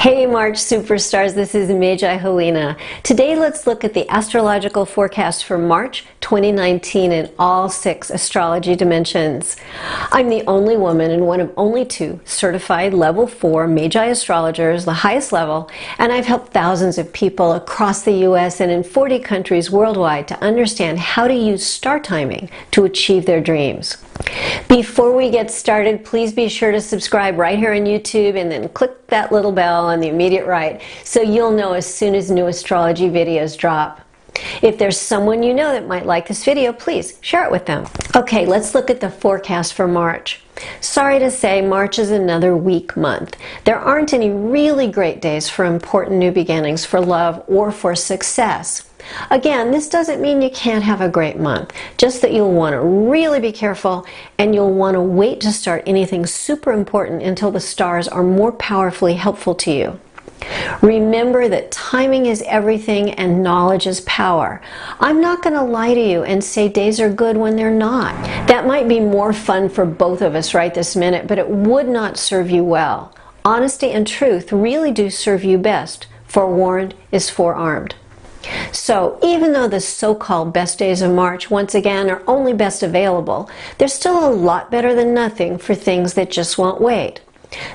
Hey March superstars, this is Magi Helena. Today let's look at the astrological forecast for March 2019 in all 6 astrology dimensions. I'm the only woman and one of only 2 certified level 4 Magi astrologers, the highest level, and I've helped thousands of people across the US and in 40 countries worldwide to understand how to use star timing to achieve their dreams. Before we get started, please be sure to subscribe right here on YouTube and then click that little bell on the immediate right so you'll know as soon as new astrology videos drop. If there's someone you know that might like this video, please share it with them. Okay, let's look at the forecast for March. Sorry to say, March is another weak month. There aren't any really great days for important new beginnings, for love, or for success. Again, this doesn't mean you can't have a great month, just that you'll want to really be careful and you'll want to wait to start anything super important until the stars are more powerfully helpful to you. Remember that timing is everything and knowledge is power. I'm not going to lie to you and say days are good when they're not. That might be more fun for both of us right this minute, but it would not serve you well. Honesty and truth really do serve you best. Forewarned is forearmed. So even though the so-called best days of March once again are only best available, they're still a lot better than nothing for things that just won't wait.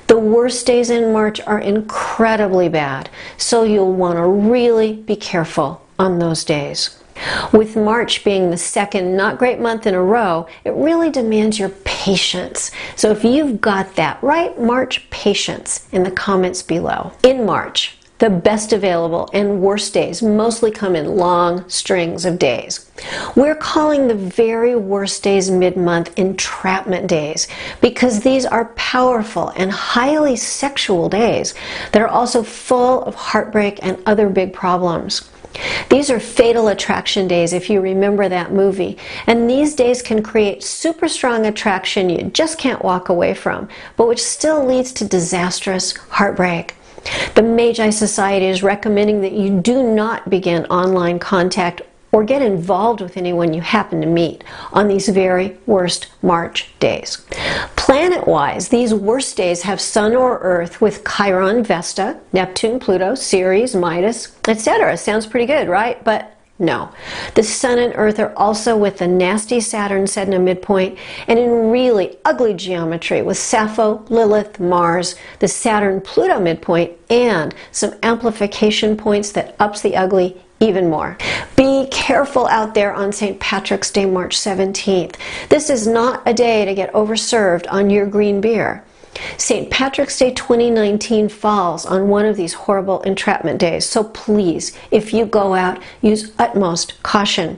The worst days in March are incredibly bad, so you'll want to really be careful on those days. With March being the second not great month in a row, it really demands your patience. So if you've got that, write March patience in the comments below. In March, the best available and worst days mostly come in long strings of days. We're calling the very worst days mid-month entrapment days because these are powerful and highly sexual days that are also full of heartbreak and other big problems. These are fatal attraction days, if you remember that movie, and these days can create super strong attraction you just can't walk away from, but which still leads to disastrous heartbreak. The Magi Society is recommending that you do not begin online contact or get involved with anyone you happen to meet on these very worst March days. Planet-wise, these worst days have Sun or Earth with Chiron, Vesta, Neptune, Pluto, Ceres, Midas, etc. Sounds pretty good, right? But no. The Sun and Earth are also with the nasty Saturn set in a midpoint and in really ugly geometry with Sappho, Lilith, Mars, the Saturn-Pluto midpoint, and some amplification points that ups the ugly even more. Be careful out there on St. Patrick's Day, March 17th. This is not a day to get overserved on your green beer. St. Patrick's Day 2019 falls on one of these horrible entrapment days, so please, if you go out, use utmost caution.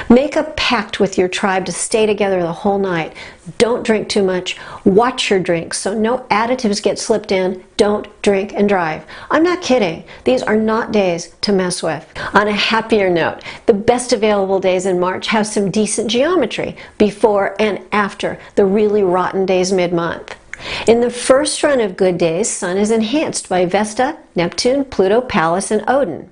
Make a pact with your tribe to stay together the whole night. Don't drink too much. Watch your drinks so no additives get slipped in. Don't drink and drive. I'm not kidding. These are not days to mess with. On a happier note, the best available days in March have some decent geometry before and after the really rotten days mid-month. In the first run of good days, Sun is enhanced by Vesta, Neptune, Pluto, Pallas, and Odin.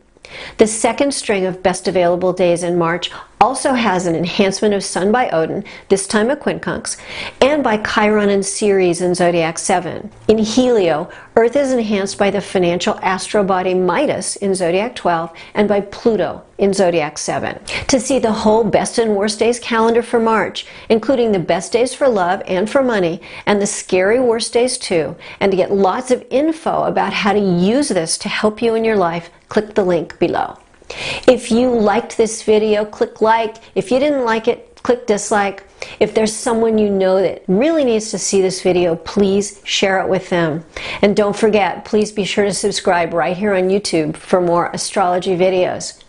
The second string of best available days in March also has an enhancement of Sun by Odin, this time a quincunx, and by Chiron and Ceres in Zodiac 7. In Helio, Earth is enhanced by the financial astro body Midas in Zodiac 12 and by Pluto in Zodiac 7. To see the whole best and worst days calendar for March, including the best days for love and for money, and the scary worst days too, and to get lots of info about how to use this to help you in your life, click the link below. If you liked this video, click like. If you didn't like it, click dislike. If there's someone you know that really needs to see this video, please share it with them. And don't forget, please be sure to subscribe right here on YouTube for more astrology videos.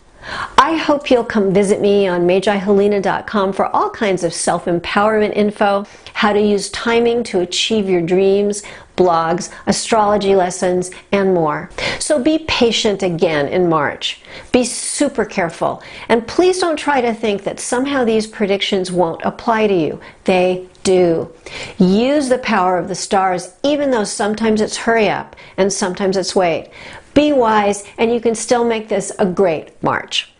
I hope you'll come visit me on MagiHelena.com for all kinds of self-empowerment info, how to use timing to achieve your dreams, blogs, astrology lessons, and more. So be patient again in March. Be super careful. And please don't try to think that somehow these predictions won't apply to you. They do. Use the power of the stars, even though sometimes it's hurry up and sometimes it's wait. Be wise, and you can still make this a great March.